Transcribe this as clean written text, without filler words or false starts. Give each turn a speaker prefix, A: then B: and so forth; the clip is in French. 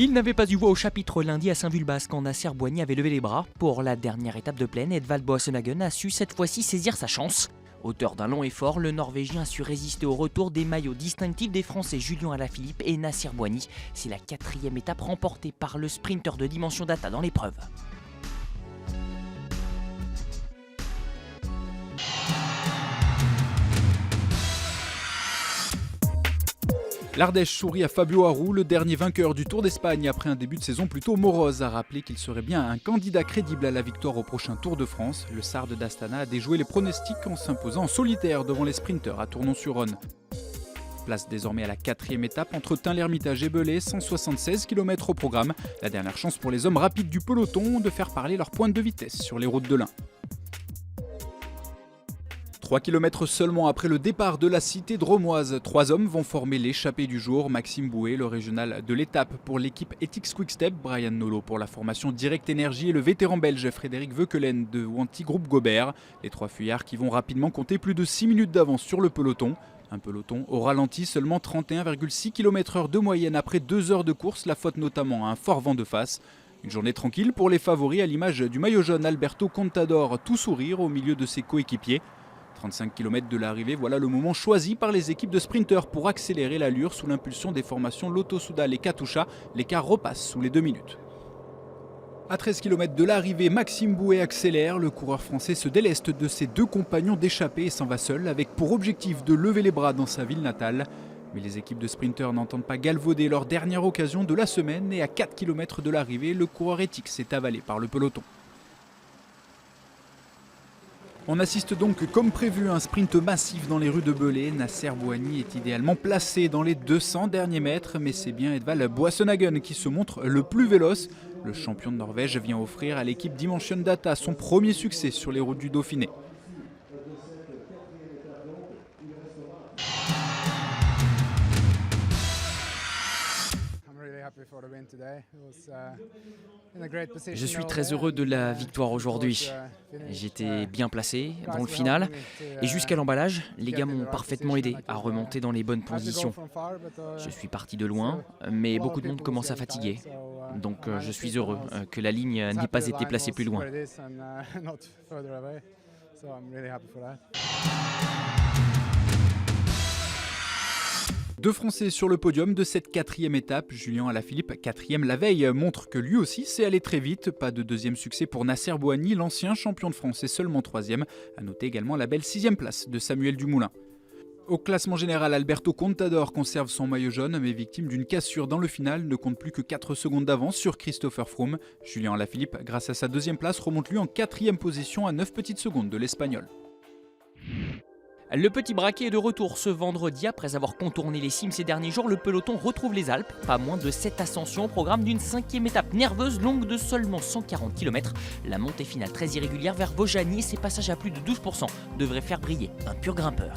A: Il n'avait pas eu voix au chapitre lundi à Saint-Vulbas quand Nasser Bouhanni avait levé les bras. Pour la dernière étape de plaine, Edvald Boasson-Hagen a su cette fois-ci saisir sa chance. Auteur d'un long effort, le Norvégien a su résister au retour des maillots distinctifs des Français Julian Alaphilippe et Nasser Bouhanni. C'est la 4e étape remportée par le sprinter de Dimension Data dans l'épreuve.
B: L'Ardèche sourit à Fabio Aru, le dernier vainqueur du Tour d'Espagne après un début de saison plutôt morose, a rappelé qu'il serait bien un candidat crédible à la victoire au prochain Tour de France. Le Sarde d'Astana a déjoué les pronostics en s'imposant en solitaire devant les sprinteurs à Tournon-sur-Rhône. Place désormais à la 4e étape entre Tain-l'Hermitage et Belay, 176 km au programme. La dernière chance pour les hommes rapides du peloton de faire parler leur pointe de vitesse sur les routes de l'Ain. 3 km seulement après le départ de la cité drômoise, 3 hommes vont former l'échappée du jour. Maxime Bouet, le régional de l'étape pour l'équipe Ethics Quick-Step, Brian Nolo pour la formation Direct Energy et le vétéran belge Frédéric Veukelen de Wanty Groupe Gobert. Les 3 fuyards qui vont rapidement compter plus de 6 minutes d'avance sur le peloton. Un peloton au ralenti, seulement 31,6 km/h de moyenne après 2 heures de course, la faute notamment à un fort vent de face. Une journée tranquille pour les favoris à l'image du maillot jaune Alberto Contador, tout sourire au milieu de ses coéquipiers. 35 km de l'arrivée, voilà le moment choisi par les équipes de sprinteurs pour accélérer l'allure sous l'impulsion des formations Lotto Soudal et Katusha. L'écart repasse sous les 2 minutes. À 13 km de l'arrivée, Maxime Bouet accélère. Le coureur français se déleste de ses 2 compagnons d'échappée et s'en va seul, avec pour objectif de lever les bras dans sa ville natale. Mais les équipes de sprinteurs n'entendent pas galvauder leur dernière occasion de la semaine et à 4 km de l'arrivée, le coureur Ethics est avalé par le peloton. On assiste donc comme prévu à un sprint massif dans les rues de Belay. Nasser Bouhanni est idéalement placé dans les 200 derniers mètres, mais c'est bien Edvald Boasson-Hagen qui se montre le plus véloce. Le champion de Norvège vient offrir à l'équipe Dimension Data son premier succès sur les routes du Dauphiné.
A: Je suis très heureux de la victoire aujourd'hui. J'étais bien placé dans le final et jusqu'à l'emballage, les gars m'ont parfaitement aidé à remonter dans les bonnes positions. Je suis parti de loin, mais beaucoup de monde commence à fatiguer. Donc je suis heureux que la ligne n'ait pas été placée plus loin.
B: 2 Français sur le podium de cette 4e étape. Julian Alaphilippe, 4e la veille, montre que lui aussi sait aller très vite. Pas de 2e succès pour Nasser Bouhanni, l'ancien champion de France est seulement 3e. A noter également la belle 6e place de Samuel Dumoulin. Au classement général, Alberto Contador conserve son maillot jaune, mais victime d'une cassure dans le final, ne compte plus que 4 secondes d'avance sur Christopher Froome. Julian Alaphilippe, grâce à sa 2e place, remonte lui en 4e position à 9 petites secondes de l'Espagnol.
A: Le petit braquet est de retour ce vendredi. Après avoir contourné les cimes ces derniers jours, le peloton retrouve les Alpes. Pas moins de 7 ascensions au programme d'une 5e étape nerveuse longue de seulement 140 km. La montée finale très irrégulière vers Vaujany et ses passages à plus de 12% devraient faire briller un pur grimpeur.